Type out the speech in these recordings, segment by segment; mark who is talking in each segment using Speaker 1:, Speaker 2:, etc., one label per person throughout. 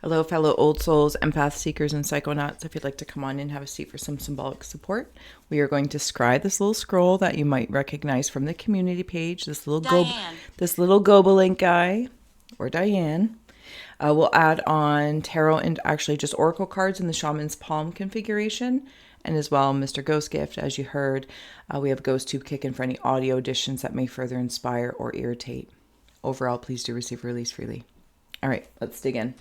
Speaker 1: Hello, fellow old souls, empath seekers, and psychonauts. If you'd like to come on in, have a seat for some symbolic support. We are going to scry this little scroll that you might recognize from the community page. This little Gobalink guy, or Diane. We'll add on tarot and actually just oracle cards in the shaman's palm configuration, and as well Mr. Ghost Gift. As you heard, we have Ghost Tube kicking for any audio additions that may further inspire or irritate. Overall, please do receive release freely. All right, let's dig in.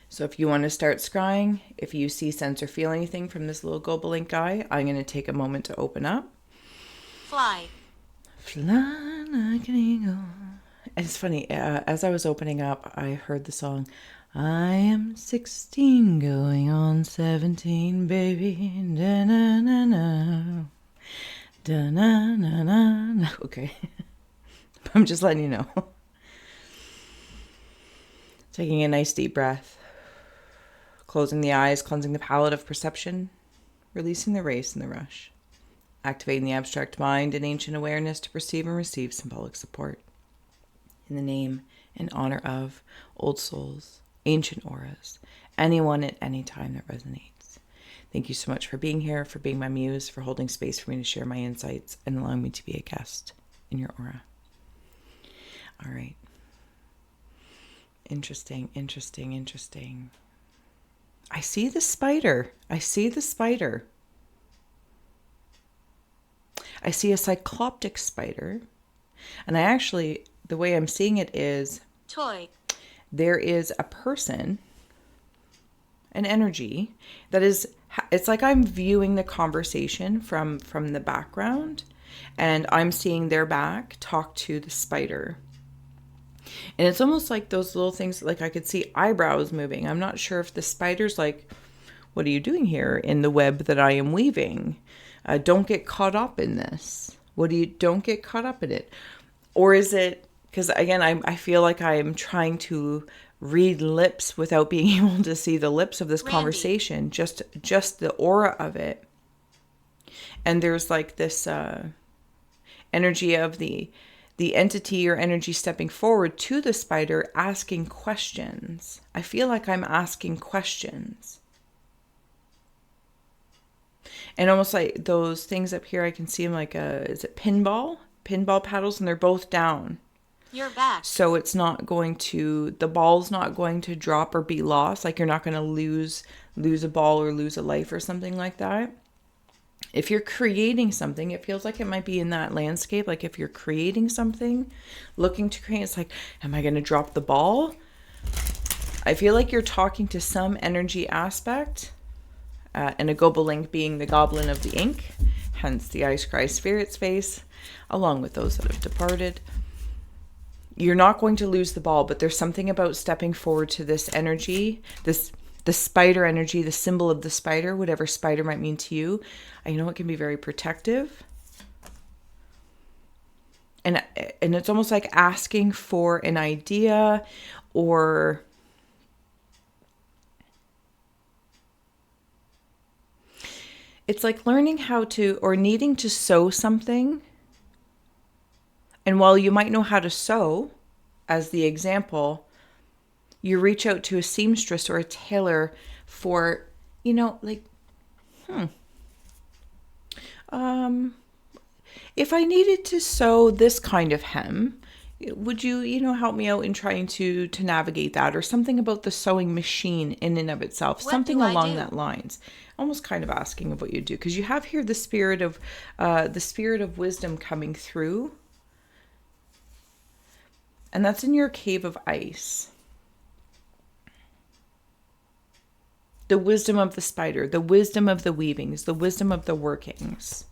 Speaker 1: So if you want to start scrying, if you see, sense, or feel anything from this little Gobalink guy, I'm going to take a moment to open up.
Speaker 2: Fly.
Speaker 1: Fly like an eagle. And it's funny, as I was opening up, I heard the song, I am 16 going on 17, baby. Da-na-na-na. Da-na-na-na. Okay. I'm just letting you know. Taking a nice deep breath. Closing the eyes, cleansing the palette of perception, releasing the race and the rush, activating the abstract mind and ancient awareness to perceive and receive symbolic support. In the name and honor of old souls, ancient auras, anyone at any time that resonates. Thank you so much for being here, for being my muse, for holding space for me to share my insights and allowing me to be a guest in your aura. All right. Interesting. I see the spider. I see a cycloptic spider. And the way I'm seeing it is
Speaker 2: Toy.
Speaker 1: There is a person, an energy that is, it's like I'm viewing the conversation from the background, and I'm seeing their back talk to the spider. And it's almost like those little things, like I could see eyebrows moving. I'm not sure if the spider's like, what are you doing here in the web that I am weaving? Don't get caught up in this. Don't get caught up in it. Or is it, because again, I feel like I'm trying to read lips without being able to see the lips of this conversation, just the aura of it. And there's like this energy of the entity or energy stepping forward to the spider, asking questions. I feel like I'm asking questions. And almost like those things up here, I can see them like is it pinball paddles, and they're both down.
Speaker 2: You're back.
Speaker 1: So it's not going to, the ball's not going to drop or be lost. Like you're not going to lose a ball or lose a life or something like that. If you're creating something, it feels like it might be in that landscape. Like if you're creating something, looking to create, it's like, am I going to drop the ball? I feel like you're talking to some energy aspect, and a Gobalink being the goblin of the ink, hence the I Scry Spirit's face, along with those that have departed. You're not going to lose the ball, but there's something about stepping forward to this energy, the spider energy, the symbol of the spider, whatever spider might mean to you. I know it can be very protective. And it's almost like asking for an idea, or it's like learning how to, or needing to sew something. And while you might know how to sew, as the example, you reach out to a seamstress or a tailor for, if I needed to sew this kind of hem, would you, help me out in trying to navigate that, or something about the sewing machine in and of itself, something along that lines. Almost kind of asking of what you do, because you have here the spirit of wisdom coming through, and that's in your cave of ice. The wisdom of the spider, the wisdom of the weavings, the wisdom of the workings.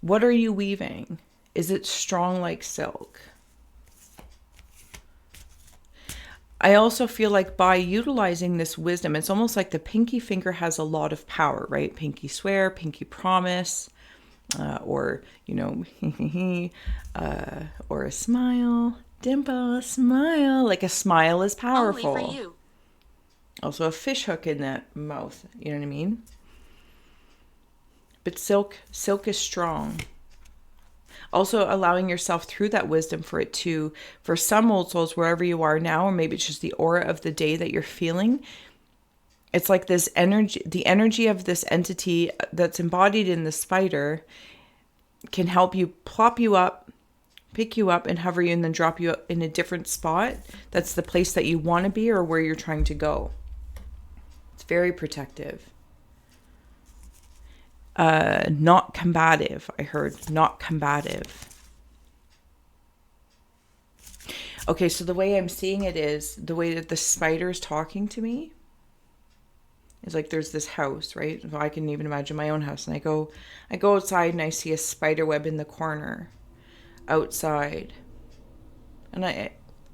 Speaker 1: What are you weaving? Is it strong like silk? I also feel like by utilizing this wisdom, it's almost like the pinky finger has a lot of power, right? Pinky swear, pinky promise, or, or a smile, dimple, a smile. Like a smile is powerful.
Speaker 2: Only for you.
Speaker 1: Also a fish hook in that mouth, you know what I mean? But silk is strong. Also allowing yourself through that wisdom for some old souls, wherever you are now, or maybe it's just the aura of the day that you're feeling. It's like this energy, the energy of this entity that's embodied in the spider can help you plop you up, pick you up and hover you and then drop you in a different spot. That's the place that you want to be or where you're trying to go. It's very protective. Not combative, I heard. Not combative. Okay, so the way I'm seeing it is the way that the spider is talking to me is like there's this house, right? So I can even imagine my own house. And I go outside and I see a spider web in the corner outside. And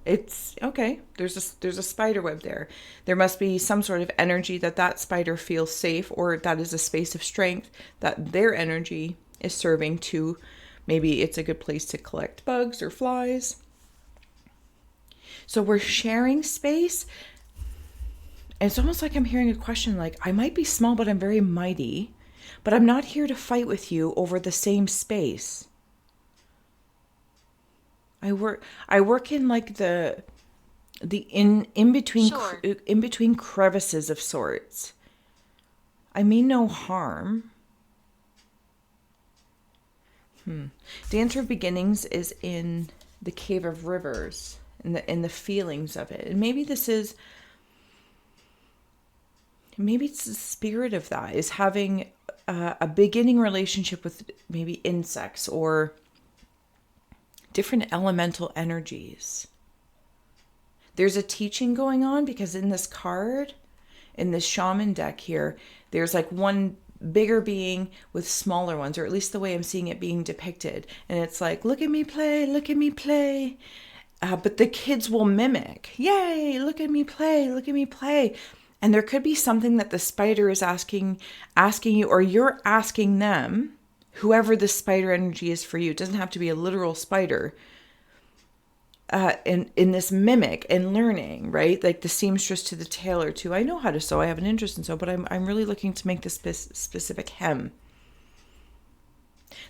Speaker 1: it's okay. There's a spider web there. There must be some sort of energy that spider feels safe, or that is a space of strength that their energy is serving to. Maybe it's a good place to collect bugs or flies. So we're sharing space. And it's almost like I'm hearing a question like, I might be small, but I'm very mighty, but I'm not here to fight with you over the same space. I work in like the in between
Speaker 2: Sure.
Speaker 1: in between crevices of sorts. I mean no harm. Dancer of Beginnings is in the Cave of Rivers, in the feelings of it. And maybe it's the spirit of that, is having a beginning relationship with maybe insects or different elemental energies. There's a teaching going on because in this card, in this shaman deck here, there's like one bigger being with smaller ones, or at least the way I'm seeing it being depicted. And it's like, look at me play, look at me play. But the kids will mimic. Yay, look at me play, look at me play. And there could be something that the spider is asking you, or you're asking them, whoever the spider energy is for you. It doesn't have to be a literal spider. In this mimic and learning, right? Like the seamstress to the tailor too. I know how to sew. I have an interest in sew, but I'm really looking to make this specific hem.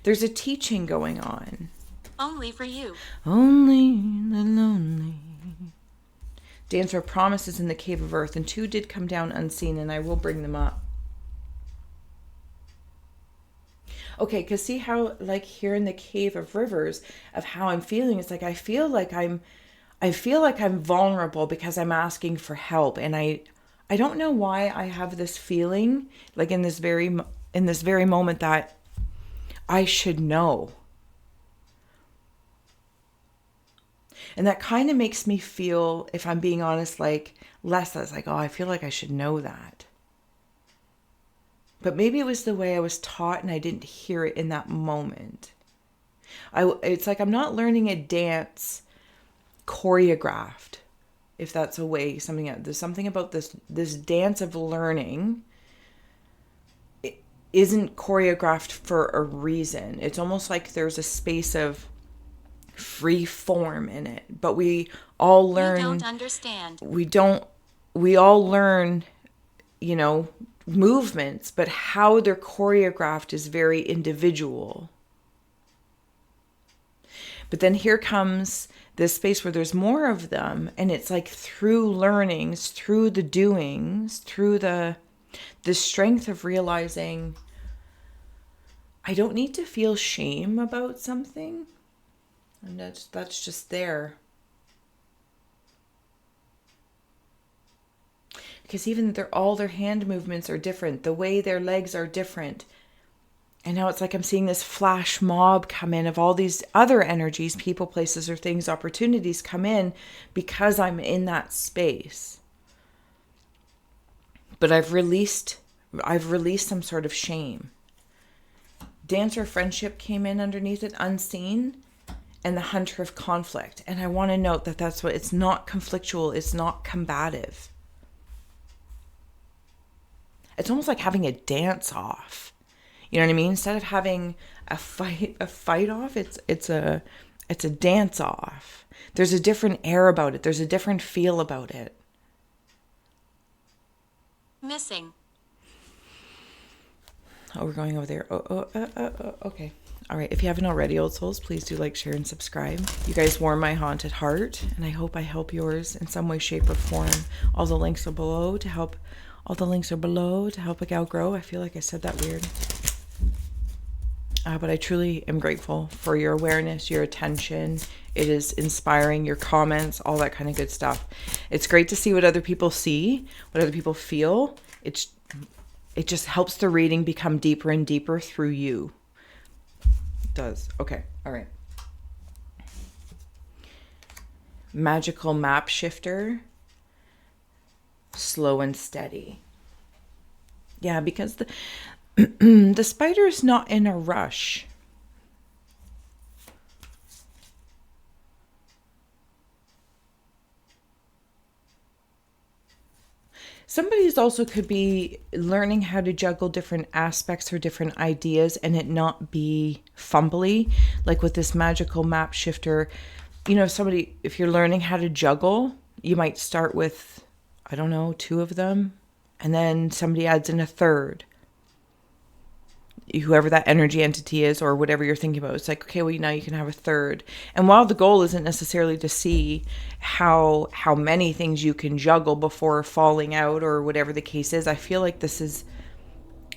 Speaker 1: There's a teaching going on.
Speaker 2: Only for you.
Speaker 1: Only the lonely. Dancer promises in the Cave of Earth, and 2 did come down unseen, and I will bring them up. Okay, because see how, like here in the Cave of Rivers, of how I'm feeling, it's like I feel like I'm vulnerable because I'm asking for help, and I don't know why I have this feeling, like in this very moment, that I should know. And that kind of makes me feel, if I'm being honest, like less like, oh, I feel like I should know that. But maybe it was the way I was taught and I didn't hear it in that moment. It's like I'm not learning a dance choreographed, if that's a way, there's something about this dance of learning. It isn't choreographed for a reason. It's almost like there's a space of free form in it. But we all learn.
Speaker 2: You don't understand.
Speaker 1: We all learn, movements, but how they're choreographed is very individual. But then here comes this space where there's more of them, and it's like through learnings, through the doings, through the strength of realizing I don't need to feel shame about something, and that's just there. Because even all their hand movements are different. The way their legs are different. And now it's like I'm seeing this flash mob come in of all these other energies, people, places, or things, opportunities come in because I'm in that space. But I've released some sort of shame. Dancer friendship came in underneath it, unseen, and the hunter of conflict. And I want to note that that's what, it's not conflictual, it's not combative. It's almost like having a dance off. You know what I mean? Instead of having a fight off, it's a dance off. There's a different air about it. There's a different feel about it.
Speaker 2: Missing.
Speaker 1: Oh, we're going over there. Okay. All right, if you haven't already, old souls, please do like, share, and subscribe. You guys warm my haunted heart, and I hope I help yours in some way, shape, or form. All the links are below to help. All the links are below to help a gal grow. I feel like I said that weird. But I truly am grateful for your awareness, your attention. It is inspiring, your comments, all that kind of good stuff. It's great to see what other people see, what other people feel. It just helps the reading become deeper and deeper through you. It does. Okay. All right. Magical map shifter. Slow and steady. Yeah, because the spider is not in a rush. Somebody's also could be learning how to juggle different aspects or different ideas and it not be fumbly. Like with this magical map shifter, you know, if you're learning how to juggle, you might start with, I don't know, 2 of them. And then somebody adds in a third. Whoever that energy entity is or whatever you're thinking about, it's like, okay, well, now you can have a third. And while the goal isn't necessarily to see how many things you can juggle before falling out or whatever the case is, I feel like this is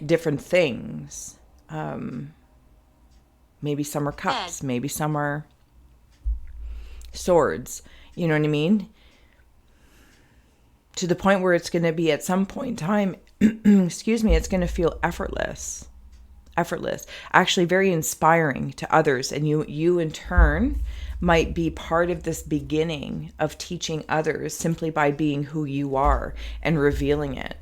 Speaker 1: different things. Maybe some are cups, maybe some are swords. You know what I mean? To the point where it's going to be at some point in time, excuse me, it's going to feel effortless, actually very inspiring to others. And you in turn might be part of this beginning of teaching others simply by being who you are and revealing it.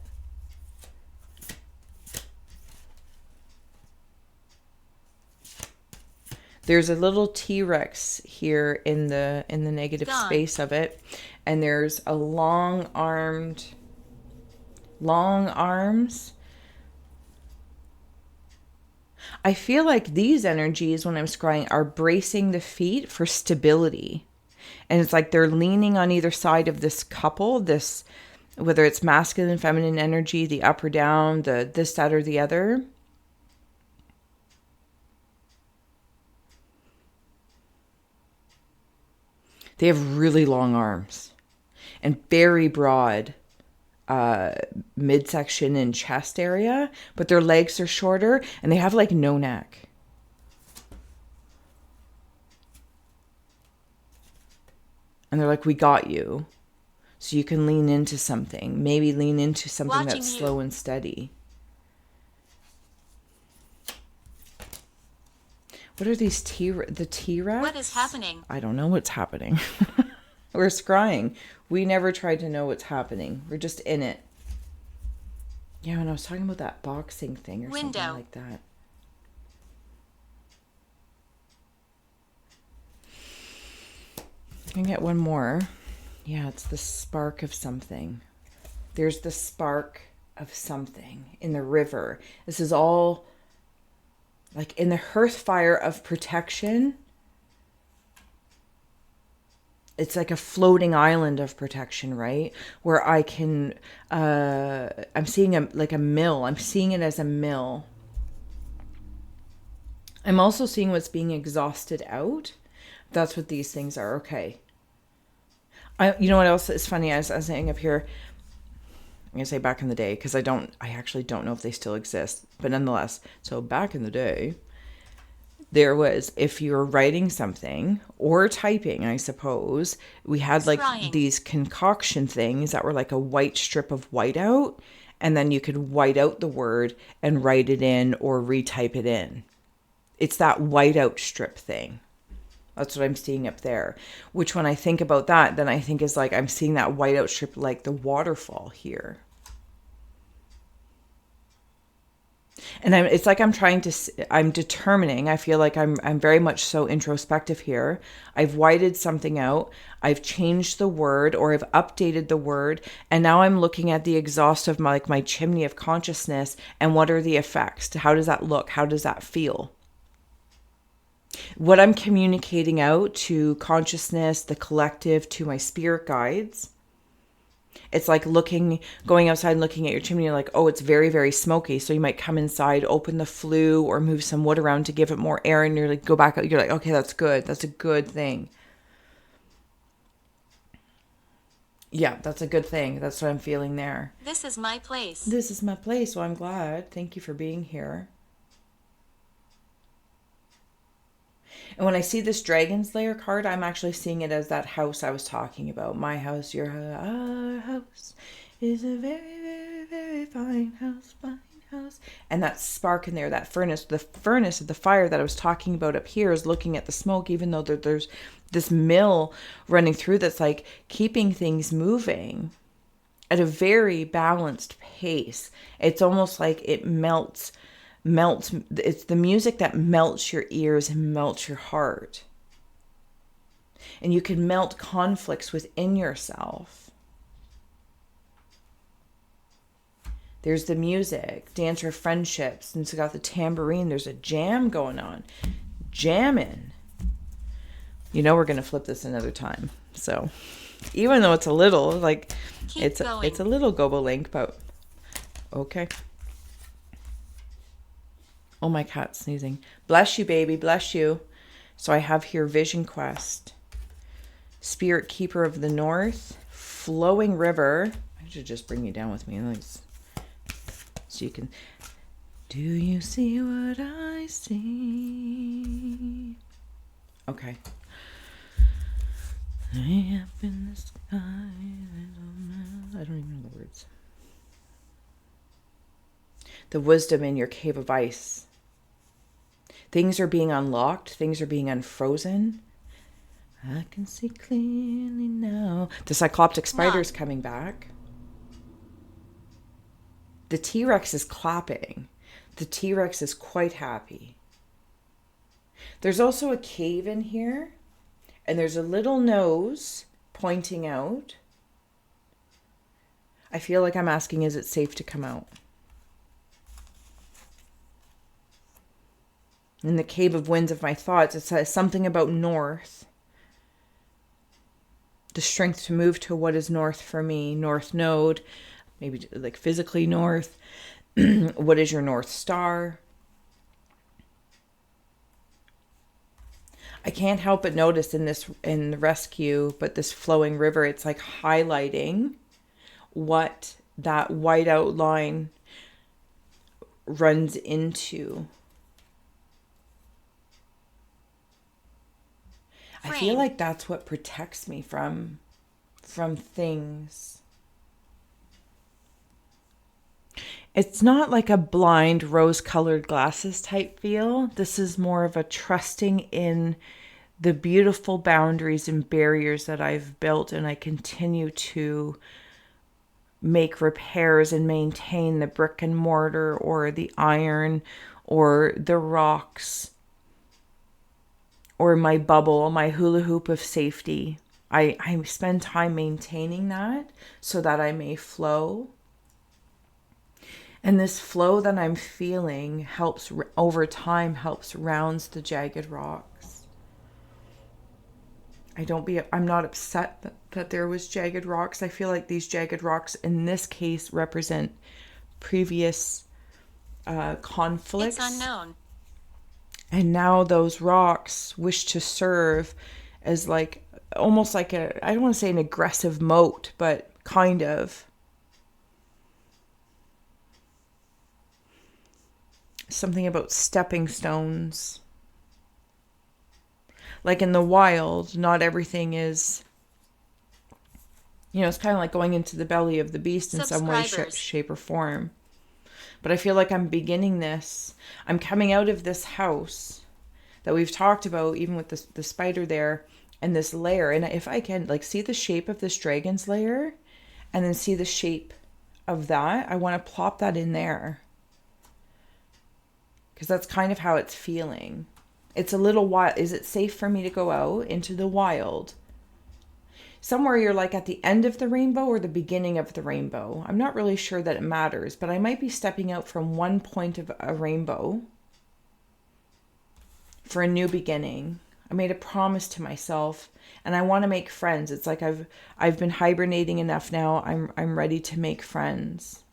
Speaker 1: There's a little T-Rex here in the negative space of it. And there's a long arms. I feel like these energies, when I'm scrying, are bracing the feet for stability. And it's like they're leaning on either side of this couple, this, whether it's masculine, feminine energy, the up or down, the this, that, or the other. They have really long arms and very broad midsection and chest area, but their legs are shorter and they have like no neck. And they're like, we got you. So you can lean into something. Maybe lean into something that's slow and steady. What are these the T-Rex?
Speaker 2: What is happening?
Speaker 1: I don't know what's happening. We're scrying. We never tried to know what's happening. We're just in it. Yeah, when I was talking about that boxing thing or something like that. I can get one more. Yeah, it's the spark of something. There's the spark of something in the river. This is all like in the hearth fire of protection. It's like a floating island of protection, right? Where I can, I'm seeing like a mill. I'm seeing it as a mill. I'm also seeing what's being exhausted out. That's what these things are. Okay. You know what else is funny? I was saying up here, I'm going to say back in the day, because I actually don't know if they still exist, but nonetheless. So back in the day, there was, if you were writing something or typing, I suppose, we had like
Speaker 2: Scrying.
Speaker 1: These concoction things that were like a white strip of whiteout, and then you could white out the word and write it in or retype it in. It's that whiteout strip thing. That's what I'm seeing up there, which when I think about that, then I think is like I'm seeing that whiteout strip like the waterfall here. And it's like I'm determining, I feel like I'm very much so introspective here. I've whited something out. I've changed the word or I've updated the word. And now I'm looking at the exhaust of my chimney of consciousness and what are the effects? How does that look? How does that feel? What I'm communicating out to consciousness, the collective, to my spirit guides It's like going outside and looking at your chimney, you're like, oh, it's very, very smoky. So you might come inside, open the flue or move some wood around to give it more air, and you're like, go back out. You're like, okay, that's good. That's a good thing. Yeah, that's a good thing. That's what I'm feeling there.
Speaker 2: This is my place.
Speaker 1: This is my place. Well, I'm glad. Thank you for being here. And when I see this Dragon's Lair card, I'm actually seeing it as that house I was talking about. My house, your house, our house is a very, very, very fine house, fine house. And that spark in there, that furnace, the furnace of the fire that I was talking about up here is looking at the smoke, even though there's this mill running through that's like keeping things moving at a very balanced pace. It's almost like it melts. It's the music that melts your ears and melts your heart. And you can melt conflicts within yourself. There's the music, dance your friendships, and it's got the tambourine. There's a jam going on. Jamming. You know we're going to flip this another time. So even though it's a little, like, it's a little gobo link, but okay. Oh, my cat's sneezing. Bless you, baby. Bless you. So I have here Vision Quest. Spirit Keeper of the North. Flowing River. I should just bring you down with me. So you can... Do you see what I see? Okay. I up in the sky. I don't even know the words. The wisdom in your cave of ice. Things are being unlocked. Things are being unfrozen. I can see clearly now. The cycloptic spider is coming back. The T-Rex is clapping. The T-Rex is quite happy. There's also a cave in here. And there's a little nose pointing out. I feel like I'm asking, is it safe to come out? In the cave of winds of my thoughts, it says something about north. The strength to move to what is north for me. North node, maybe like physically north. What is your North Star? I can't help but notice in the rescue, but this flowing river, it's like highlighting what that white outline runs into. I feel like that's what protects me from things. It's not like a blind rose-colored glasses type feel. This is more of a trusting in the beautiful boundaries and barriers that I've built, and I continue to make repairs and maintain the brick and mortar or the iron or the rocks or my bubble, my hula hoop of safety. I spend time maintaining that so that I may flow. And this flow that I'm feeling helps, over time, helps rounds the jagged rocks. I'm not upset that there was jagged rocks. I feel like these jagged rocks in this case represent previous conflicts.
Speaker 2: It's unknown.
Speaker 1: And now those rocks wish to serve as like, almost like I don't want to say an aggressive moat, but kind of. Something about stepping stones. Like in the wild, not everything is, it's kind of like going into the belly of the beast in some way, shape, or form. But I feel like I'm beginning this. I'm coming out of this house that we've talked about, even with the spider there, and this layer. And if I can, like, see the shape of this dragon's lair, and then see the shape of that, I want to plop that in there. Because that's kind of how it's feeling. It's a little wild. Is it safe for me to go out into the wild? Somewhere you're like at the end of the rainbow or the beginning of the rainbow. I'm not really sure that it matters, but I might be stepping out from one point of a rainbow for a new beginning. I made a promise to myself, and I want to make friends. It's like I've been hibernating enough now. I'm ready to make friends.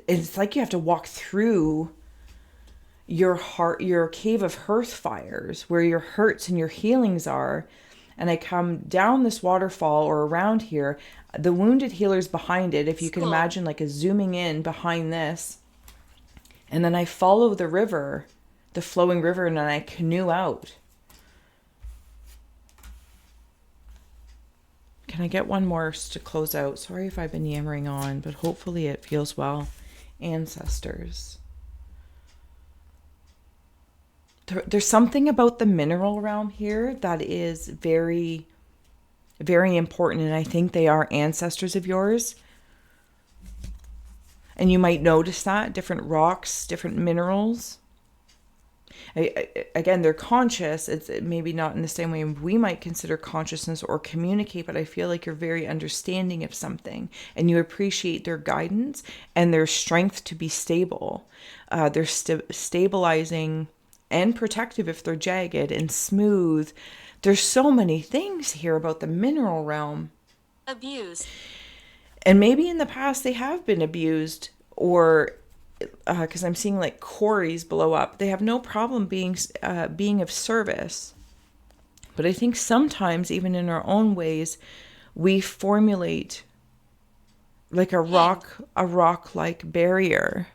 Speaker 1: It's like you have to walk through your heart, your cave of hearth fires, where your hurts and your healings are. And I come down this waterfall or around here. The wounded healer's behind it, if you can
Speaker 2: School.
Speaker 1: imagine, like a zooming in behind this. And then I follow the river, the flowing river, and then I canoe out. Can I get one more to close out? Sorry if I've been yammering on, but hopefully it feels well. Ancestors. There's something about the mineral realm here that is very, very important. And I think they are ancestors of yours. And you might notice that different rocks, different minerals. Again, they're conscious. It's maybe not in the same way we might consider consciousness or communicate, but I feel like you're very understanding of something and you appreciate their guidance and their strength to be stable. They're stabilizing and protective if they're jagged and smooth. There's so many things here about the mineral realm.
Speaker 2: Abuse.
Speaker 1: And maybe in the past they have been abused, or because I'm seeing like quarries blow up. They have no problem being of service. But I think sometimes, even in our own ways, we formulate like a rock-like barrier.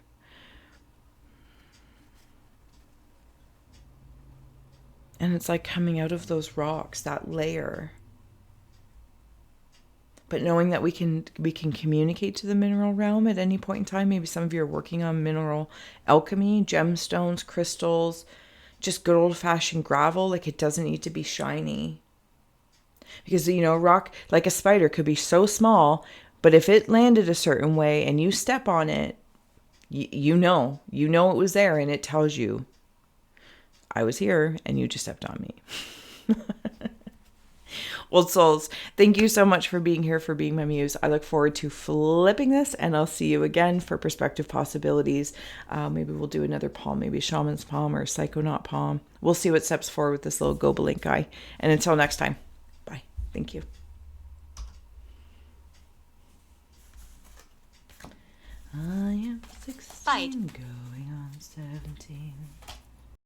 Speaker 1: And it's like coming out of those rocks, that layer. But knowing that we can communicate to the mineral realm at any point in time. Maybe some of you are working on mineral alchemy, gemstones, crystals, just good old-fashioned gravel. Like, it doesn't need to be shiny. Because, you know, rock, like a spider, could be so small, but if it landed a certain way and you step on it, you know it was there, and it tells you, I was here and you just stepped on me. Well, souls, thank you so much for being here, for being my muse. I look forward to flipping this, and I'll see you again for perspective possibilities. Maybe we'll do another palm, maybe shaman's palm or psychonaut palm. We'll see what steps forward with this little Gobalink guy. And until next time, bye. Thank you. I am 16,
Speaker 2: Fight.
Speaker 1: going on 17.